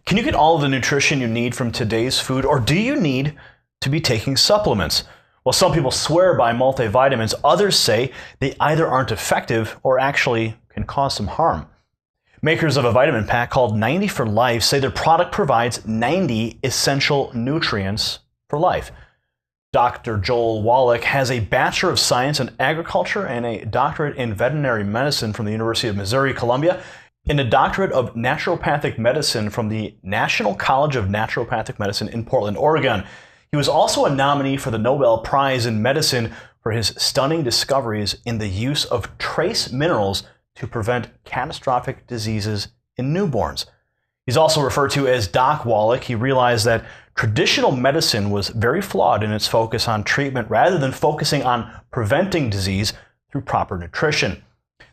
Can you get all of the nutrition you need from today's food, or do you need to be taking supplements? Well, some people swear by multivitamins. Others say they either aren't effective or actually can cause some harm. Makers of a vitamin pack called 90 for Life say their product provides 90 essential nutrients for life. Dr. Joel Wallach has a Bachelor of Science in Agriculture and a doctorate in veterinary medicine from the University of Missouri, Columbia, and a doctorate of naturopathic medicine from the National College of Naturopathic Medicine in Portland, Oregon. He was also a nominee for the Nobel Prize in Medicine for his stunning discoveries in the use of trace minerals to prevent catastrophic diseases in newborns. He's also referred to as Doc Wallach. He realized that traditional medicine was very flawed in its focus on treatment rather than focusing on preventing disease through proper nutrition.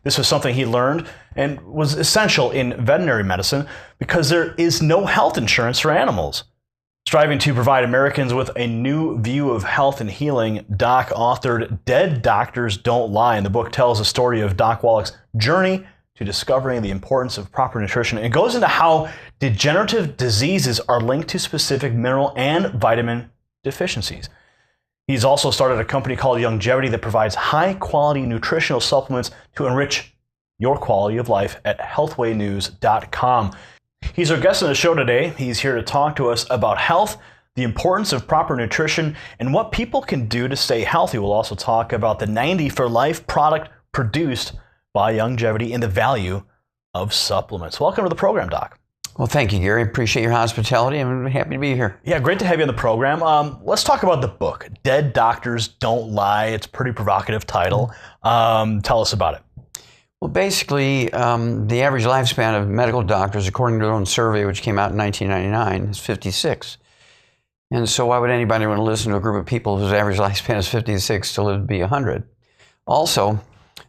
This was something he learned and was essential in veterinary medicine because there is no health insurance for animals. Striving to provide Americans with a new view of health and healing, Doc authored Dead Doctors Don't Lie, and the book tells the story of Doc Wallach's journey to discovering the importance of proper nutrition. It goes into how degenerative diseases are linked to specific mineral and vitamin deficiencies. He's also started a company called Longevity that provides high-quality nutritional supplements to enrich your quality of life at healthwaynews.com. He's our guest on the show today. He's here to talk to us about health, the importance of proper nutrition, and what people can do to stay healthy. We'll also talk about the 90 for Life product produced by Longevity and the value of supplements. Welcome to the program, Doc. Well, thank you, Gary. Appreciate your hospitality. I'm happy to be here. Yeah, great to have you on the program. Let's talk about the book, Dead Doctors Don't Lie. It's a pretty provocative title. Tell us about it. Well, basically, the average lifespan of medical doctors, according to their own survey, which came out in 1999, is 56. And so why would anybody want to listen to a group of people whose average lifespan is 56 to live to be 100? Also,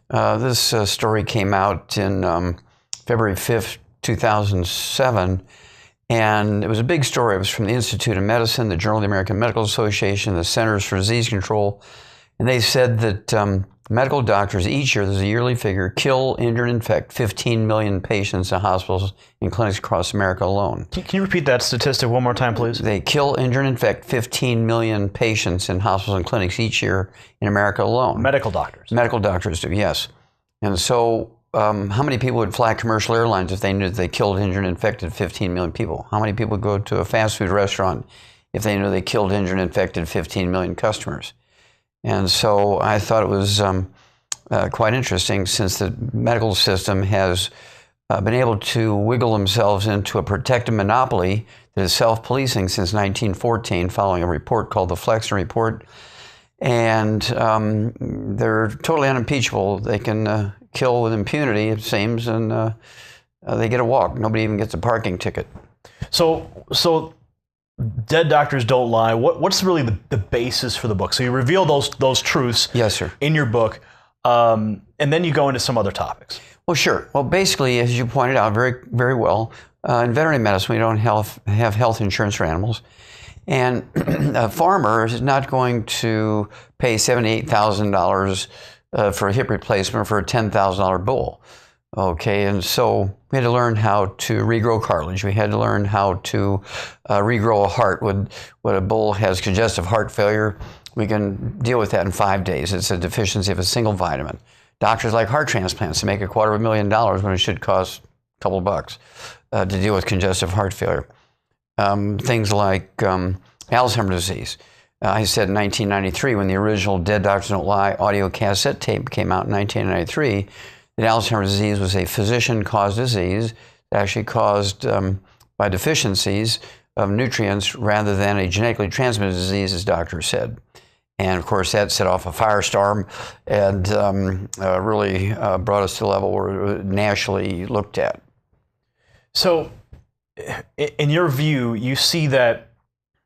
this story came out in February 5th, 2007, and it was a big story. It was from the Institute of Medicine, the Journal of the American Medical Association, the Centers for Disease Control, and they said that medical doctors each year, there's a yearly figure, kill, injure, and infect 15 million patients in hospitals and clinics across America alone. Can you repeat that statistic one more time, please? They kill, injure, and infect 15 million patients in hospitals and clinics each year in America alone. Medical doctors. Medical doctors do, yes. And so how many people would fly commercial airlines if they knew that they killed, injured, and infected 15 million people? How many people would go to a fast food restaurant if they knew they killed, injured, and infected 15 million customers? And so I thought it was quite interesting, since the medical system has been able to wiggle themselves into a protective monopoly that is self-policing since 1914, following a report called the Flexner Report. And they're totally unimpeachable. They can kill with impunity, it seems, and they get a walk. Nobody even gets a parking ticket. So Dead Doctors Don't Lie. What's really the basis for the book? So you reveal those truths, yes, sir, in your book, and then you go into some other topics. Well, sure. Well, basically, as you pointed out very, very well, in veterinary medicine, we don't have health insurance for animals. And a farmer is not going to pay $78,000 for a hip replacement for a $10,000 bull. Okay, and so we had to learn how to regrow cartilage. We had to learn how to regrow a heart. When a bull has congestive heart failure, we can deal with that in 5 days. It's a deficiency of a single vitamin. Doctors like heart transplants to make $250,000 when it should cost a couple of bucks to deal with congestive heart failure. Things like Alzheimer's disease. I said in 1993, when the original Dead Doctors Don't Lie audio cassette tape came out in 1993, that Alzheimer's disease was a physician-caused disease actually caused by deficiencies of nutrients rather than a genetically transmitted disease, as doctors said. And of course, that set off a firestorm and really brought us to the level where it was nationally looked at. So, in your view, you see that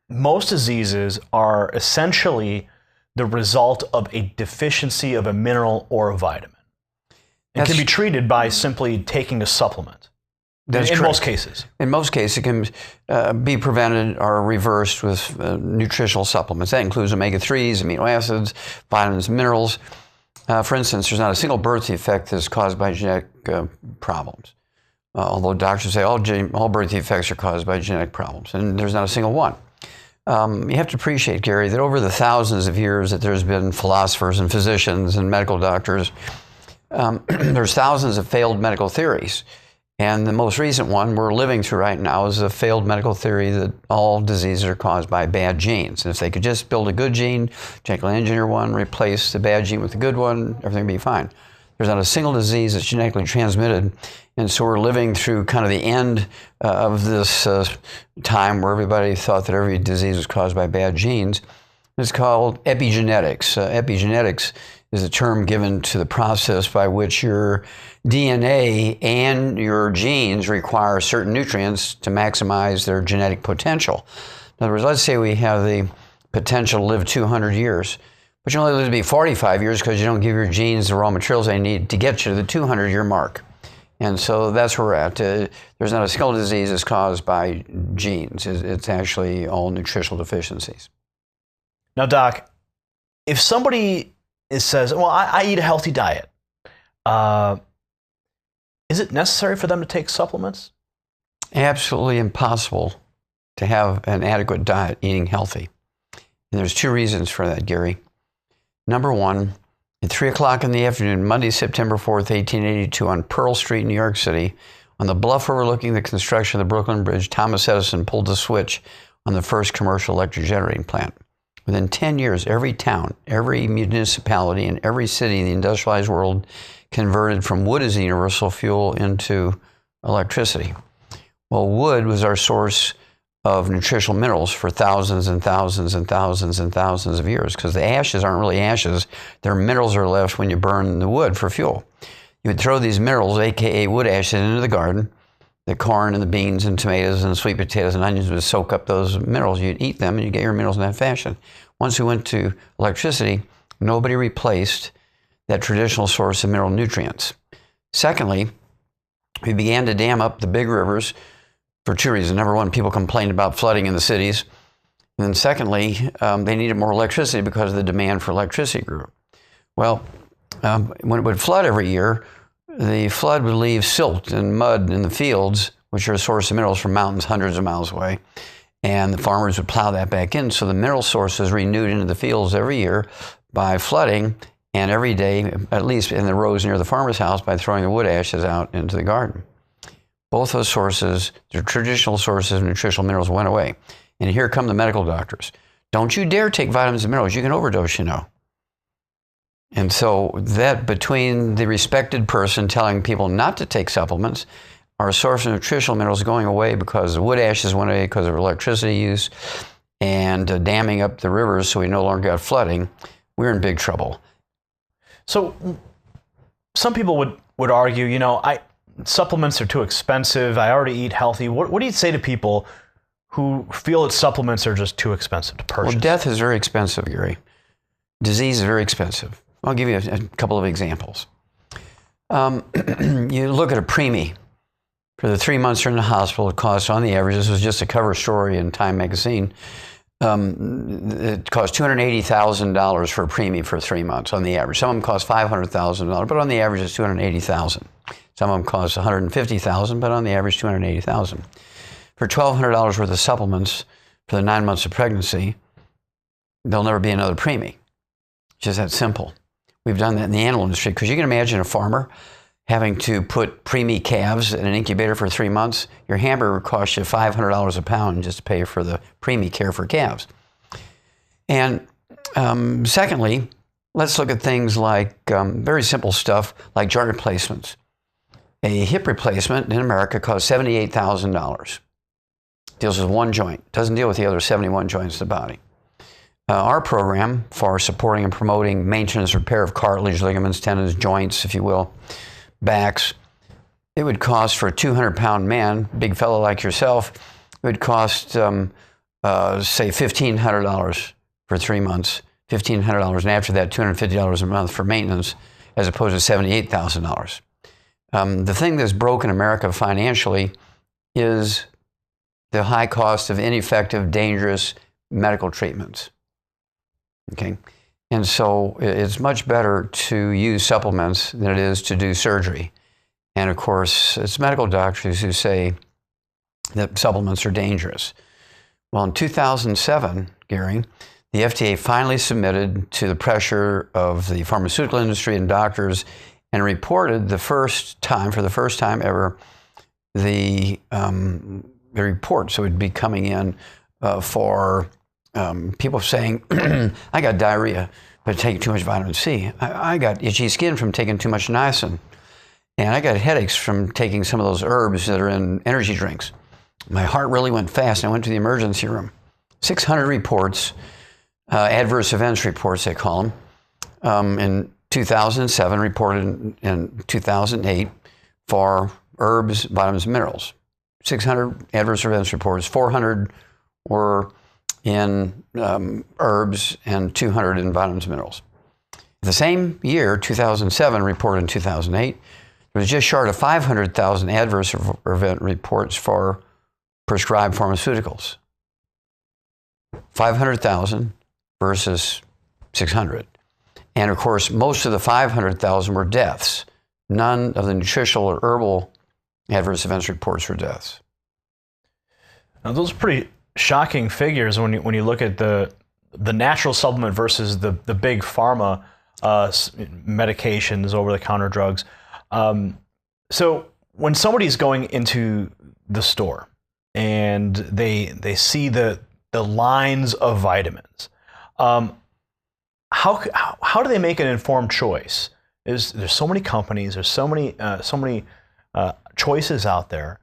most diseases are essentially the result of a deficiency of a mineral or a vitamin. It can be treated by simply taking a supplement. That's in correct. most cases. In most cases, it can be prevented or reversed with nutritional supplements. That includes omega-3s, amino acids, vitamins, minerals. For instance, there's not a single birth defect that's caused by genetic problems. although doctors say all birth defects are caused by genetic problems, and there's not a single one. You have to appreciate, Gary, that over the thousands of years that there's been philosophers and physicians and medical doctors, there's thousands of failed medical theories. And the most recent one we're living through right now is a failed medical theory that all diseases are caused by bad genes. And if they could just build a good gene, genetically engineer one, replace the bad gene with the good one, everything would be fine. There's not a single disease that's genetically transmitted. And so we're living through kind of the end of this time where everybody thought that every disease was caused by bad genes. It's called epigenetics. Epigenetics is a term given to the process by which your DNA and your genes require certain nutrients to maximize their genetic potential. In other words, let's say we have the potential to live 200 years, but you only live to be 45 years because you don't give your genes the raw materials they need to get you to the 200-year mark. And so that's where we're at. There's not a single disease that's caused by genes. It's actually all nutritional deficiencies. Now, Doc, if somebody says, well, I eat a healthy diet, is it necessary for them to take supplements? Absolutely impossible to have an adequate diet eating healthy. And there's two reasons for that, Gary. Number one, at 3 o'clock in the afternoon, Monday, September 4th, 1882, on Pearl Street, New York City, on the bluff overlooking the construction of the Brooklyn Bridge, Thomas Edison pulled the switch on the first commercial electric generating plant. Within 10 years, every town, every municipality, and every city in the industrialized world converted from wood as the universal fuel into electricity. Well, wood was our source of nutritional minerals for thousands and thousands and thousands and thousands of years, because the ashes aren't really ashes. Their minerals are left when you burn the wood for fuel. You would throw these minerals, aka wood ashes, into the garden. The corn and the beans and tomatoes and sweet potatoes and onions would soak up those minerals. You'd eat them and you get your minerals in that fashion. Once we went to electricity, nobody replaced that traditional source of mineral nutrients. Secondly, we began to dam up the big rivers for two reasons. Number one, people complained about flooding in the cities. And then secondly, they needed more electricity because the demand for electricity grew. Well, when it would flood every year, the flood would leave silt and mud in the fields, which are a source of minerals from mountains hundreds of miles away. And the farmers would plow that back in. So the mineral source is renewed into the fields every year by flooding, and every day, at least in the rows near the farmer's house, by throwing the wood ashes out into the garden. Both those sources, the traditional sources of nutritional minerals, went away. And here come the medical doctors. Don't you dare take vitamins and minerals. You can overdose, you know. And so that, between the respected person telling people not to take supplements, our source of nutritional minerals going away because the wood ashes went away because of electricity use, and damming up the rivers so we no longer got flooding, we're in big trouble. So some people would argue, you know, supplements are too expensive. I already eat healthy. What do you say to people who feel that supplements are just too expensive to purchase? Well, death is very expensive, Gary. Disease is very expensive. I'll give you a couple of examples. You look at a preemie. For the 3 months you're in the hospital, it costs, on the average, this was just a cover story in Time magazine, it costs $280,000 for a preemie for 3 months on the average. Some of them cost $500,000, but on the average it's $280,000. Some of them cost $150,000, but on the average $280,000. For $1,200 worth of supplements for the 9 months of pregnancy, there'll never be another preemie. It's just that simple. We've done that in the animal industry, because you can imagine a farmer having to put preemie calves in an incubator for 3 months. Your hamburger costs you $500 a pound just to pay for the preemie care for calves. And secondly, let's look at things like very simple stuff like joint replacements. A hip replacement in America costs $78,000. Deals with one joint, doesn't deal with the other 71 joints of the body. Our program for supporting and promoting maintenance, repair of cartilage, ligaments, tendons, joints, if you will, backs, it would cost for a 200-pound man, big fellow like yourself, it would cost, say, $1,500 for 3 months, $1,500, and after that, $250 a month for maintenance, as opposed to $78,000. The thing that's broken America financially is the high cost of ineffective, dangerous medical treatments. Okay? And so it's much better to use supplements than it is to do surgery. And of course, it's medical doctors who say that supplements are dangerous. Well, in 2007, Gary, the FDA finally submitted to the pressure of the pharmaceutical industry and doctors and reported for the first time ever, the report. So it would be coming in for people saying, I got diarrhea by taking too much vitamin C. I got itchy skin from taking too much niacin. And I got headaches from taking some of those herbs that are in energy drinks. My heart really went fast, and I went to the emergency room. 600 reports, adverse events reports, they call them, in 2007, reported in 2008 for herbs, vitamins, and minerals. 600 adverse events reports, 400 were in herbs, and 200 in vitamins and minerals. The same year, 2007, reported in 2008, it was just short of 500,000 adverse event reports for prescribed pharmaceuticals. 500,000 versus 600. And of course, most of the 500,000 were deaths. None of the nutritional or herbal adverse events reports were deaths. Now, those are pretty shocking figures when you look at the natural supplement versus the big pharma medications, over-the-counter drugs. So when somebody's going into the store and they see the lines of vitamins, how do they make an informed choice? There's so many companies, there's so many choices out there.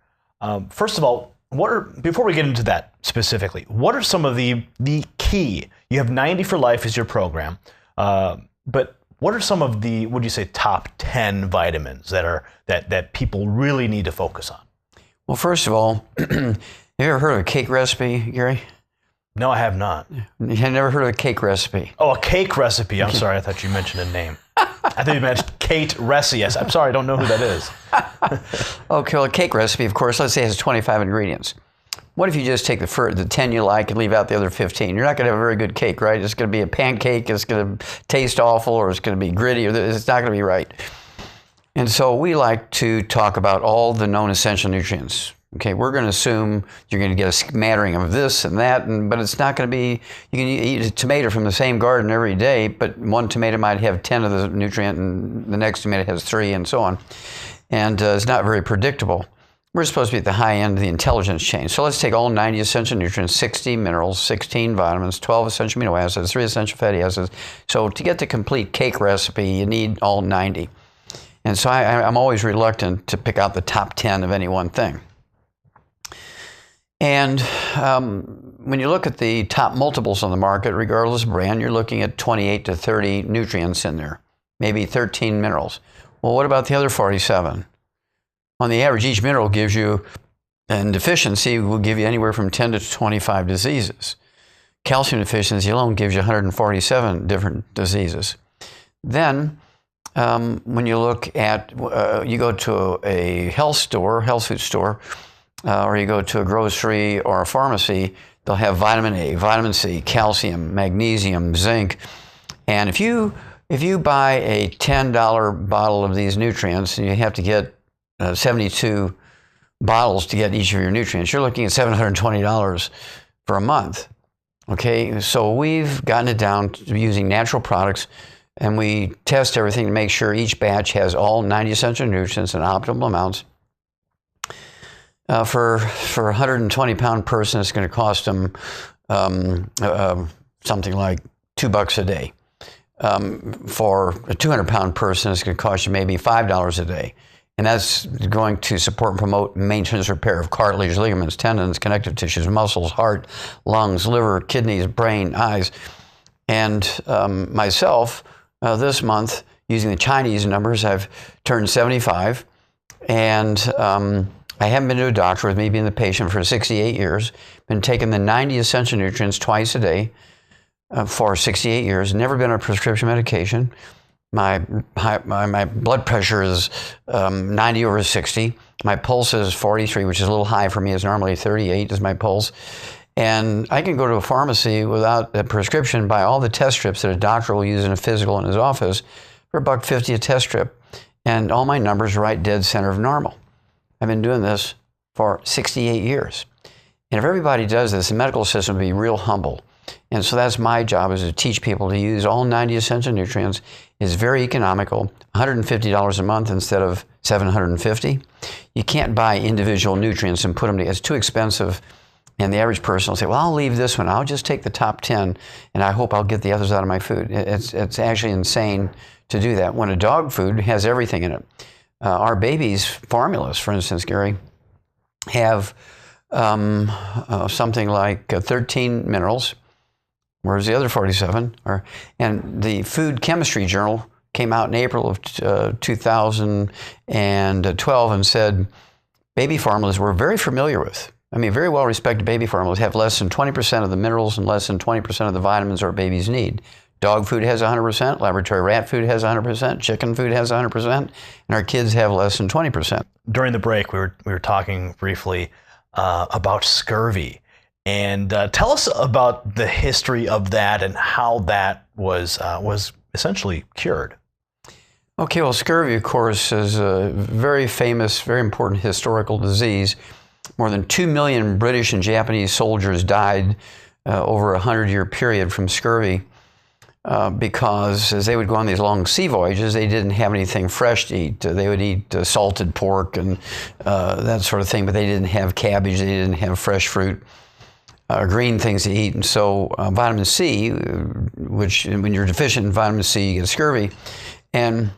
First of all, before we get into that specifically, what are some of the key? You have 90 for Life as your program, but what are some of the, would you say, top 10 vitamins that people really need to focus on? Well, first of all, have you ever heard of a cake recipe, Gary? No, I have not. You had never heard of a cake recipe? Oh, a cake recipe. I'm sorry. I thought you mentioned a name. I thought you mentioned Kate Reci. Yes, I'm sorry. I don't know who that is. Okay, well, a cake recipe, of course, let's say it has 25 ingredients. What if you just take the 10 you like and leave out the other 15? You're not going to have a very good cake, right? It's going to be a pancake, it's going to taste awful, or it's going to be gritty, or it's not going to be right. And so we like to talk about all the known essential nutrients. Okay, we're going to assume you're going to get a smattering of this and that, but it's not going to be, you can eat a tomato from the same garden every day, but one tomato might have 10 of the nutrient and the next tomato has 3 and so on. And it's not very predictable. We're supposed to be at the high end of the intelligence chain. So let's take all 90 essential nutrients, 60 minerals, 16 vitamins, 12 essential amino acids, 3 essential fatty acids. So to get the complete cake recipe, you need all 90. And so I'm always reluctant to pick out the top 10 of any one thing. And when you look at the top multiples on the market, regardless of brand, you're looking at 28 to 30 nutrients in there, maybe 13 minerals. Well, what about the other 47? On the average, each mineral gives you, and deficiency will give you anywhere from 10 to 25 diseases. Calcium deficiency alone gives you 147 different diseases. Then, when you look at, you go to a health food store, or you go to a grocery or a pharmacy, they'll have vitamin A, vitamin C, calcium, magnesium, zinc. And if you buy a $10 bottle of these nutrients, and you have to get 72 bottles to get each of your nutrients, you're looking at $720 for a month. Okay, so we've gotten it down to using natural products, and we test everything to make sure each batch has all 90 essential nutrients in optimal amounts. For a 120-pound person, it's going to cost them something like $2 a day. For a 200-pound person, it's going to cost you maybe $5 a day. And that's going to support and promote maintenance repair of cartilage, ligaments, tendons, connective tissues, muscles, heart, lungs, liver, kidneys, brain, eyes. And myself, this month, using the Chinese numbers, I've turned 75. And I haven't been to a doctor with me being the patient for 68 years. Been taking the 90 essential nutrients twice a day for 68 years. Never been on a prescription medication. My blood pressure is 90 over 60. My pulse is 43, which is a little high for me. It's normally 38 is my pulse. And I can go to a pharmacy without a prescription, buy all the test strips that a doctor will use in a physical in his office for $1.50 a test strip. And all my numbers are right dead center of normal. I've been doing this for 68 years. And if everybody does this, the medical system will be real humble. And so that's my job, is to teach people to use all 90 essential nutrients. It's very economical, $150 a month instead of $750. You can't buy individual nutrients and put them together. It's too expensive. And the average person will say, well, I'll leave this one. I'll just take the top 10, and I hope I'll get the others out of my food. It's actually insane to do that when a dog food has everything in it. Our babies' formulas, for instance, Gary, have something like 13 minerals, whereas the other 47 are. And the Food Chemistry Journal came out in April of 2012 and said baby formulas we're very familiar with. I mean, very well-respected baby formulas have less than 20% of the minerals and less than 20% of the vitamins our babies need. Dog food has 100%, laboratory rat food has 100%, chicken food has 100%, and our kids have less than 20%. During the break, we were talking briefly about scurvy. And tell us about the history of that and how that was essentially cured. Okay, well, scurvy, of course, is a very famous, very important historical disease. More than 2 million British and Japanese soldiers died over a 100-year period from scurvy because as they would go on these long sea voyages, they didn't have anything fresh to eat. They would eat salted pork and that sort of thing, but they didn't have cabbage, they didn't have fresh fruit, green things to eat. And so vitamin C, which when you're deficient in vitamin C, you get scurvy. And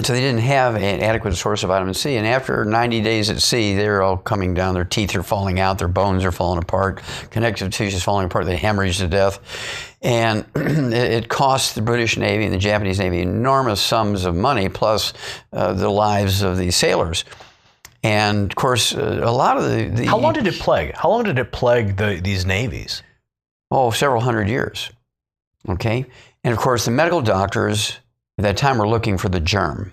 so they didn't have an adequate source of vitamin C. And after 90 days at sea, they're all coming down. Their teeth are falling out. Their bones are falling apart. Connective tissue is falling apart. They hemorrhage to death. And it cost the British Navy and the Japanese Navy enormous sums of money, plus the lives of these sailors. And, of course, a lot of the... How long did it plague? How long did it plague these navies? Oh, several hundred years. Okay? And, of course, the medical doctors at that time were looking for the germ.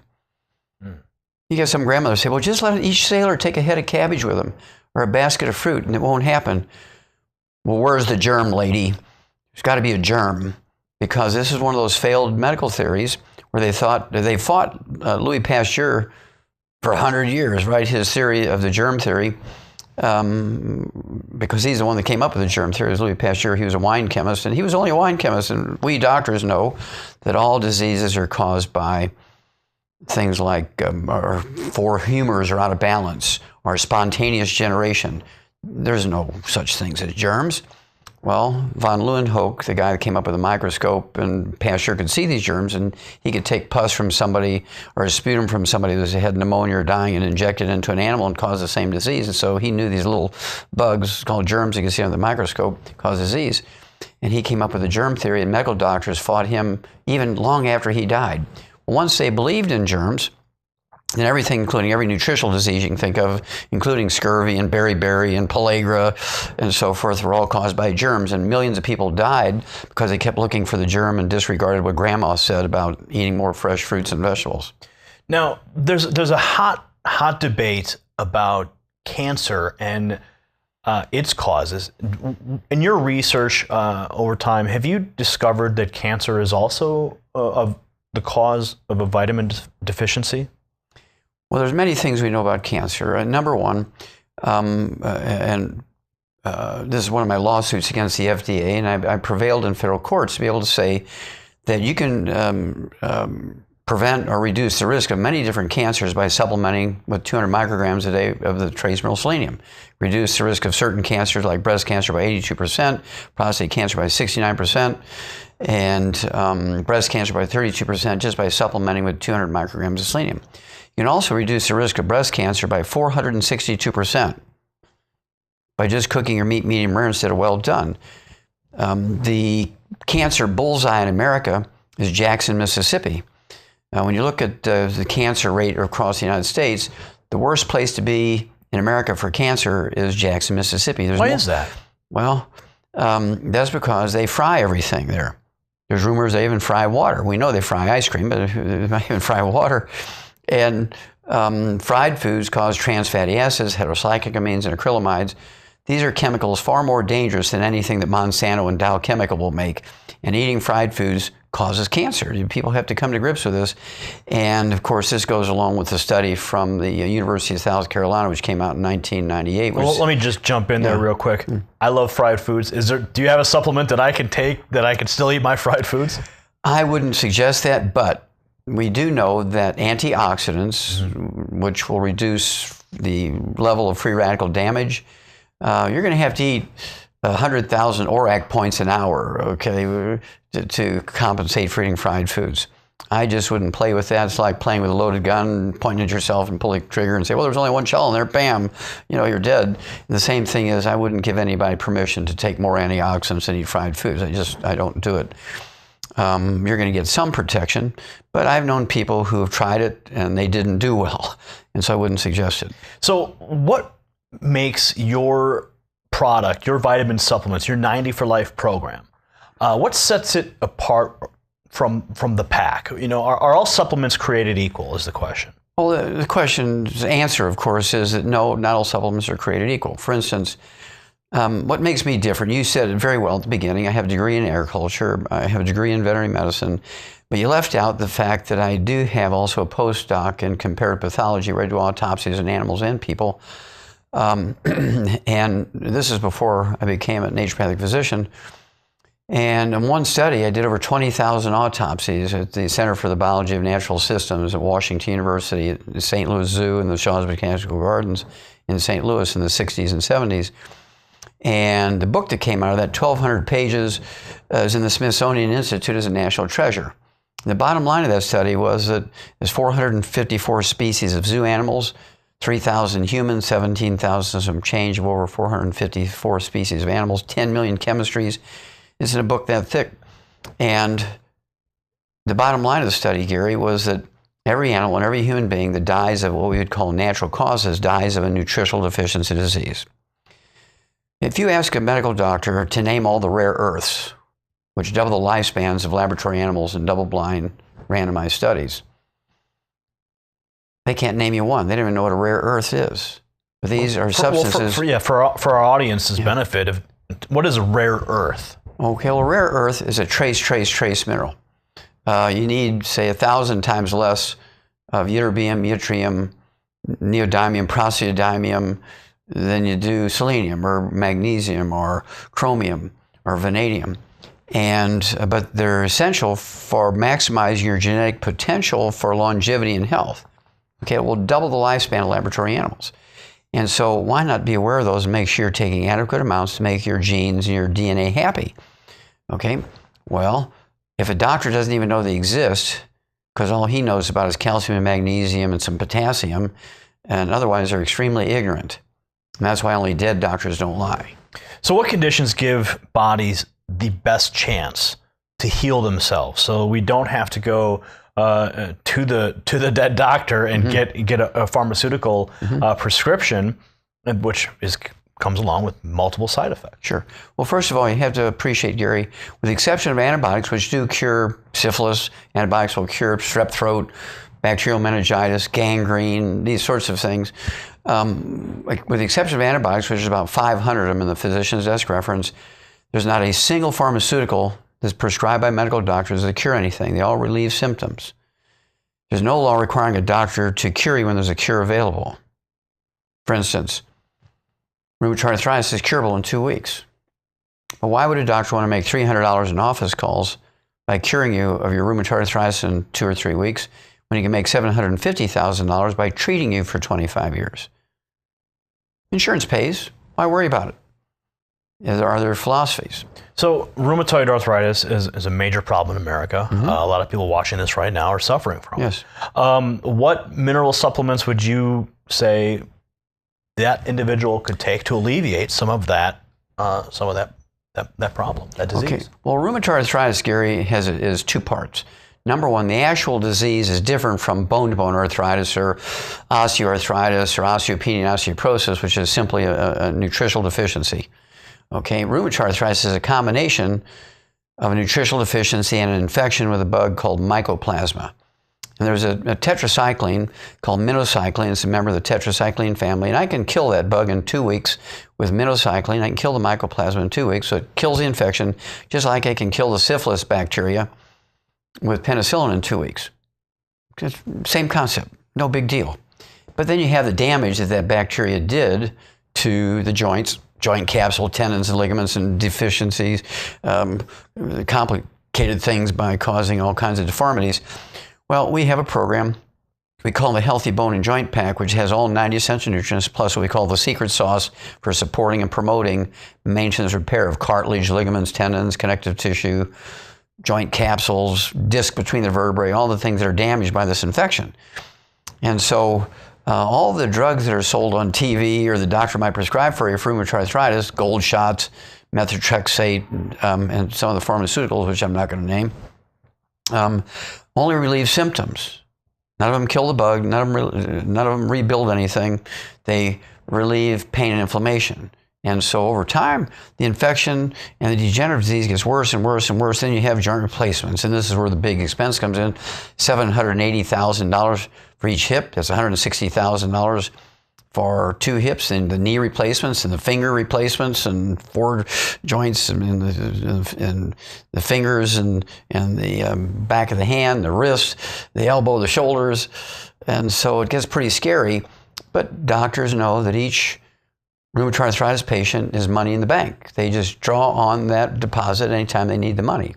You get some grandmothers say, well, just let each sailor take a head of cabbage with them or a basket of fruit, and it won't happen. Well, where's the germ, lady? There's got to be a germ, because this is one of those failed medical theories where they fought Louis Pasteur for 100 years, right? His theory of the germ theory, because he's the one that came up with the germ theory. It was Louis Pasteur. He was a wine chemist, and he was only a wine chemist. And we doctors know that all diseases are caused by things like or four humors are out of balance or spontaneous generation. There's no such things as germs. Well, von Leeuwenhoek, the guy that came up with a microscope, and Pasteur could see these germs, and he could take pus from somebody or a sputum from somebody that had pneumonia or dying and inject it into an animal and cause the same disease. And so he knew these little bugs called germs you can see under the microscope cause disease. And he came up with the germ theory, and medical doctors fought him even long after he died. Once they believed in germs, and everything, including every nutritional disease you can think of, including scurvy and beriberi and pellagra and so forth, were all caused by germs. And millions of people died because they kept looking for the germ and disregarded what grandma said about eating more fresh fruits and vegetables. Now, there's a hot debate about cancer and its causes. In your research over time, have you discovered that cancer is also of the cause of a vitamin deficiency? Well, there's many things we know about cancer. Number one, this is one of my lawsuits against the FDA, and I prevailed in federal courts to be able to say that you can prevent or reduce the risk of many different cancers by supplementing with 200 micrograms a day of the trace mineral selenium. Reduce the risk of certain cancers like breast cancer by 82%, prostate cancer by 69%, and breast cancer by 32% just by supplementing with 200 micrograms of selenium. You can also reduce the risk of breast cancer by 462% by just cooking your meat medium rare instead of well done. The cancer bullseye in America is Jackson, Mississippi. When you look at the cancer rate across the United States, the worst place to be in America for cancer is Jackson, Mississippi. Why is that? Well, that's because they fry everything there. There's rumors they even fry water. We know they fry ice cream, but they might even fry water. And fried foods cause trans fatty acids, heterocyclic amines, and acrylamides These are chemicals far more dangerous than anything that Monsanto and Dow Chemical will make. And eating fried foods causes cancer. People have to come to grips with this. And of course, this goes along with the study from the University of South Carolina, which came out in 1998. Well, let me just jump in there real quick. I love fried foods. Do you have a supplement that I can take that I can still eat my fried foods? I wouldn't suggest that, but we do know that antioxidants, which will reduce the level of free radical damage, you're going to have to eat 100,000 ORAC points an hour, okay, to compensate for eating fried foods. I just wouldn't play with that. It's like playing with a loaded gun, pointing at yourself and pulling the trigger and say, well, there's only one shell in there, bam, you're dead. And the same thing is, I wouldn't give anybody permission to take more antioxidants and eat fried foods. I don't do it. You're going to get some protection, but I've known people who have tried it and they didn't do well, and so I wouldn't suggest it. So what makes your product, your vitamin supplements, your 90 for Life program, what sets it apart from the pack? Are all supplements created equal is the question. Well, the question's answer, of course, is that no, not all supplements are created equal. For instance, what makes me different, you said it very well at the beginning, I have a degree in agriculture, I have a degree in veterinary medicine, but you left out the fact that I do have also a postdoc in comparative pathology where I do autopsies on animals and people. And this is before I became a naturopathic physician. And in one study, I did over 20,000 autopsies at the Center for the Biology of Natural Systems at Washington University, at the St. Louis Zoo, and the Shaw's Botanical Gardens in St. Louis in the 60s and 70s. And the book that came out of that, 1,200 pages, is in the Smithsonian Institute as a national treasure. The bottom line of that study was that there's 454 species of zoo animals, 3,000 humans, 17,000 some change of over 454 species of animals, 10 million chemistries. It's in a book that thick. And the bottom line of the study, Gary, was that every animal and every human being that dies of what we would call natural causes dies of a nutritional deficiency disease. If you ask a medical doctor to name all the rare earths, which double the lifespans of laboratory animals in double-blind randomized studies, they can't name you one. They don't even know what a rare earth is. But these are substances. For our audience's benefit, what is a rare earth? Okay, well, rare earth is a trace mineral. You need, say, 1,000 times less of ytterbium, yttrium, neodymium, praseodymium than you do selenium or magnesium or chromium or vanadium. But they're essential for maximizing your genetic potential for longevity and health. Okay, it will double the lifespan of laboratory animals. And so why not be aware of those and make sure you're taking adequate amounts to make your genes and your DNA happy? Okay, well, if a doctor doesn't even know they exist, because all he knows about is calcium and magnesium and some potassium, and otherwise they're extremely ignorant. And that's why only dead doctors don't lie. So what conditions give bodies the best chance to heal themselves so we don't have to go to the dead doctor and get a pharmaceutical prescription, which comes along with multiple side effects? Sure. Well, first of all, you have to appreciate, Gary, with the exception of antibiotics, which do cure syphilis, antibiotics will cure strep throat, bacterial meningitis, gangrene, these sorts of things. With the exception of antibiotics, which is about 500 of them in the physician's desk reference, there's not a single pharmaceutical that's prescribed by medical doctors that cure anything. They all relieve symptoms. There's no law requiring a doctor to cure you when there's a cure available. For instance, rheumatoid arthritis is curable in 2 weeks. But why would a doctor want to make $300 in office calls by curing you of your rheumatoid arthritis in 2 or 3 weeks when he can make $750,000 by treating you for 25 years? Insurance pays. Why worry about it? Are there philosophies? So rheumatoid arthritis is a major problem in America. A lot of people watching this right now are suffering from it. Yes. What mineral supplements would you say that individual could take to alleviate some of that problem, that disease? Okay. Well, rheumatoid arthritis, Gary, is 2 parts. Number one, the actual disease is different from bone-to-bone arthritis or osteoarthritis or osteopenia and osteoporosis, which is simply a nutritional deficiency. Okay, rheumatoid arthritis is a combination of a nutritional deficiency and an infection with a bug called mycoplasma. And there's a tetracycline called minocycline. It's a member of the tetracycline family. And I can kill that bug in 2 weeks with minocycline. I can kill the mycoplasma in 2 weeks. So it kills the infection, just like I can kill the syphilis bacteria with penicillin in 2 weeks. Same concept, no big deal. But then you have the damage that that bacteria did to the joints, joint capsule, tendons, and ligaments, and deficiencies, complicated things by causing all kinds of deformities. Well, we have a program we call the Healthy Bone and Joint Pack, which has all 90 essential nutrients, plus what we call the secret sauce for supporting and promoting maintenance repair of cartilage, ligaments, tendons, connective tissue, joint capsules, disc between the vertebrae, all the things that are damaged by this infection. And so all the drugs that are sold on TV or the doctor might prescribe for you for rheumatoid arthritis, gold shots, methotrexate, and some of the pharmaceuticals, which I'm not going to name, only relieve symptoms. None of them kill the bug. None of them rebuild anything. They relieve pain and inflammation. And so over time, the infection and the degenerative disease gets worse and worse and worse. Then you have joint replacements. And this is where the big expense comes in. $780,000 for each hip. That's $160,000 for 2 hips, and the knee replacements and the finger replacements and 4 joints and the fingers and the back of the hand, the wrist, the elbow, the shoulders. And so it gets pretty scary. But doctors know that each rheumatoid arthritis patient is money in the bank. They just draw on that deposit anytime they need the money.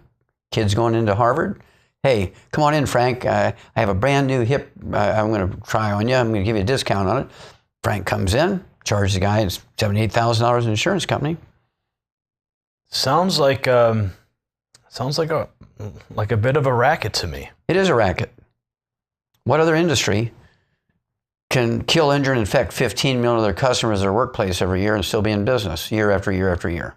Kids going into Harvard, hey, come on in, Frank. I have a brand new hip I'm going to try on you. I'm going to give you a discount on it. Frank comes in, charges the guy $78,000 in insurance company. Sounds like a bit of a racket to me. It is a racket. What other industry can kill, injure, and infect 15 million of their customers at their workplace every year and still be in business year after year after year?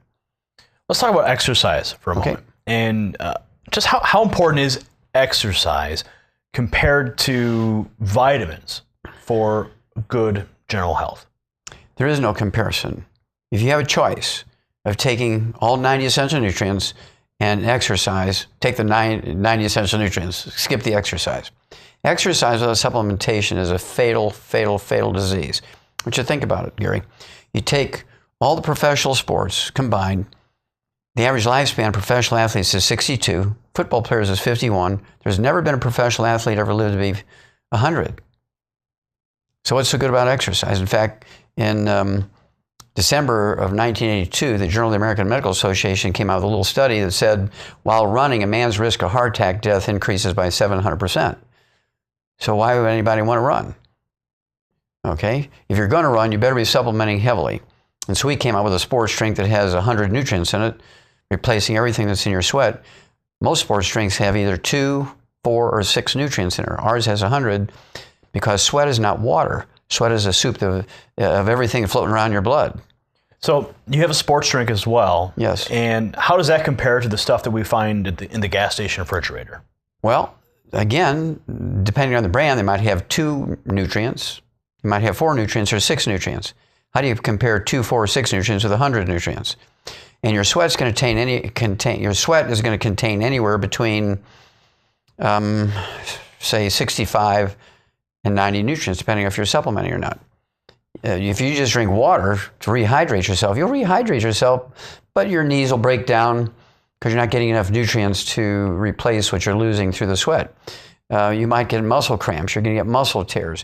Let's talk about exercise for a moment. And just how important is exercise compared to vitamins for good general health? There is no comparison. If you have a choice of taking all 90 essential nutrients and exercise, take the 90 essential nutrients, skip the exercise. Exercise without supplementation is a fatal, fatal, fatal disease. What you think about it, Gary? You take all the professional sports combined, the average lifespan of professional athletes is 62, football players is 51. There's never been a professional athlete ever lived to be 100. So what's so good about exercise? In fact, in December of 1982, the Journal of the American Medical Association came out with a little study that said, while running, a man's risk of heart attack death increases by 700%. So why would anybody want to run? Okay, if you're going to run, you better be supplementing heavily. And so we came out with a sports drink that has 100 nutrients in it, replacing everything that's in your sweat. Most sports drinks have either 2, 4, or 6 nutrients in it. Ours has 100 because sweat is not water. Sweat is a soup of everything floating around your blood. So you have a sports drink as well. Yes. And how does that compare to the stuff that we find in the gas station refrigerator? Well, again, depending on the brand, they might have 2 nutrients. You might have 4 nutrients or 6 nutrients. How do you compare 2, 4, or 6 nutrients with 100 nutrients? And your sweat's going to your sweat is going to contain anywhere between, say, 65 and 90 nutrients, depending if you're supplementing or not. If you just drink water to rehydrate yourself, you'll rehydrate yourself, but your knees will break down because you're not getting enough nutrients to replace what you're losing through the sweat. You might get muscle cramps. You're going to get muscle tears.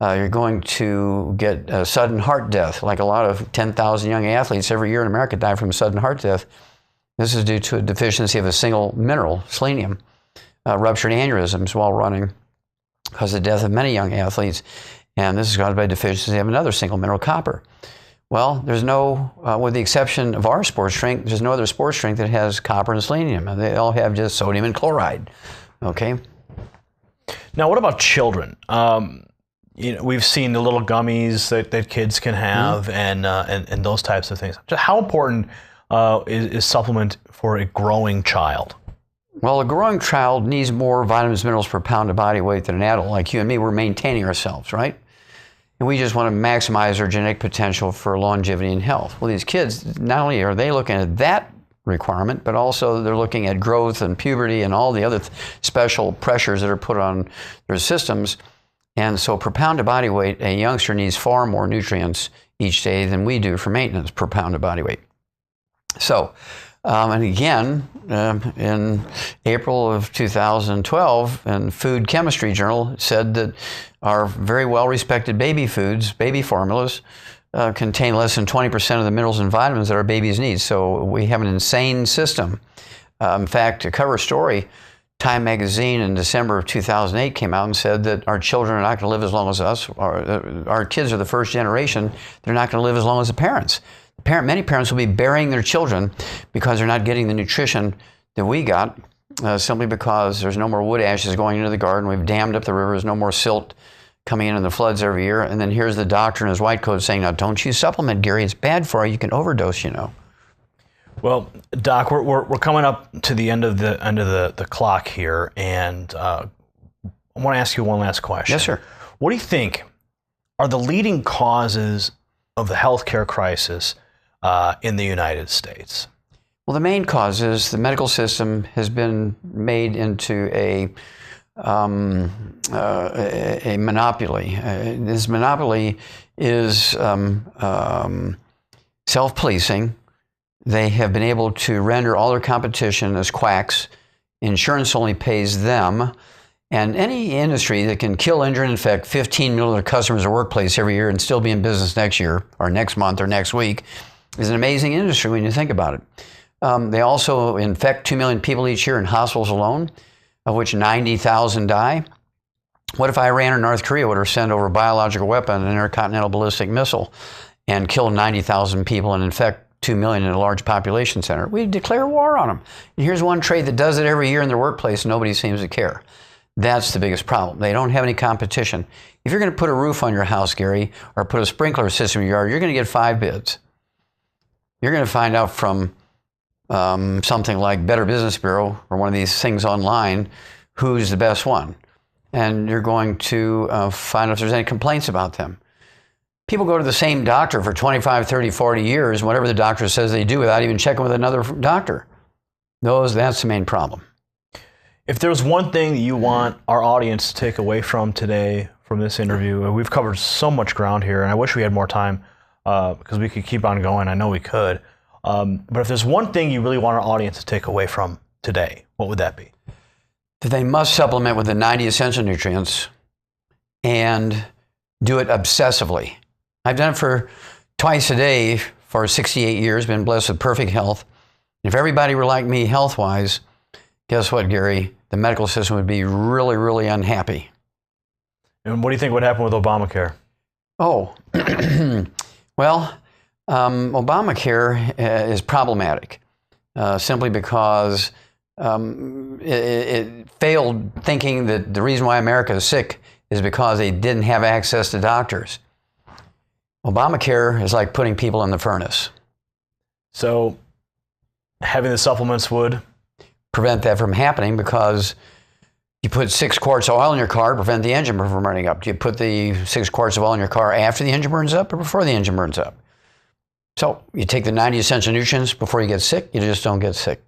You're going to get sudden heart death, like a lot of 10,000 young athletes every year in America die from sudden heart death. This is due to a deficiency of a single mineral, selenium. Ruptured aneurysms while running cause the death of many young athletes. And this is caused by deficiency of another single mineral, copper. Well, there's no, with the exception of our sports drink, there's no other sports drink that has copper and selenium. They all have just sodium and chloride. Okay. Now, what about children? We've seen the little gummies that kids can have, and those types of things. Just how important is supplement for a growing child? Well, a growing child needs more vitamins, minerals per pound of body weight than an adult like you and me. We're maintaining ourselves, right? And we just want to maximize our genetic potential for longevity and health. Well, these kids, not only are they looking at that requirement, but also they're looking at growth and puberty and all the other special pressures that are put on their systems. And so per pound of body weight, a youngster needs far more nutrients each day than we do for maintenance per pound of body weight. So, and again, in April of 2012, in Food Chemistry Journal, it said that our very well-respected baby foods, baby formulas, contain less than 20% of the minerals and vitamins that our babies need. So we have an insane system. In fact, a cover story, Time magazine in December of 2008 came out and said that our children are not going to live as long as us. Our kids are the first generation. They're not going to live as long as the parents. Many parents will be burying their children because they're not getting the nutrition that we got, simply because there's no more wood ashes going into the garden. We've dammed up the rivers, no more silt coming in the floods every year. And then here's the doctor in his white coat saying, now don't you supplement, Gary. It's bad for you. You can overdose, you know. Well, Doc, we're coming up to the end of the clock here, and I want to ask you one last question. Yes, sir. What do you think are the leading causes of the healthcare crisis in the United States? Well, the main cause is the medical system has been made into a monopoly. This monopoly is self-policing. They have been able to render all their competition as quacks. Insurance only pays them. And any industry that can kill, injure, and infect 15 million of their customers or workplace every year and still be in business next year or next month or next week is an amazing industry when you think about it. They also infect 2 million people each year in hospitals alone, of which 90,000 die. What if Iran or North Korea were to send over a biological weapon, an intercontinental ballistic missile, and kill 90,000 people and infect 2 million in a large population center? We'd declare war on them. And here's one trade that does it every year in their workplace, and nobody seems to care. That's the biggest problem. They don't have any competition. If you're going to put a roof on your house, Gary, or put a sprinkler system in your yard, you're going to get 5 bids. You're going to find out from something like Better Business Bureau or one of these things online who's the best one. And you're going to find out if there's any complaints about them. People go to the same doctor for 25, 30, 40 years, whatever the doctor says they do, without even checking with another doctor. That's the main problem. If there's one thing that you want our audience to take away from today, from this interview, we've covered so much ground here, and I wish we had more time because we could keep on going. I know we could. But if there's one thing you really want our audience to take away from today, what would that be? That they must supplement with the 90 essential nutrients and do it obsessively. I've done it for twice a day for 68 years, been blessed with perfect health. If everybody were like me health-wise, guess what, Gary? The medical system would be really, really unhappy. And what do you think would happen with Obamacare? Oh, well, Obamacare is problematic simply because it failed thinking that the reason why America is sick is because they didn't have access to doctors. Obamacare is like putting people in the furnace. So having the supplements would prevent that from happening, because you put 6 quarts of oil in your car to prevent the engine from burning up. Do you put the 6 quarts of oil in your car after the engine burns up or before the engine burns up? So you take the 90 essential nutrients before you get sick, you just don't get sick.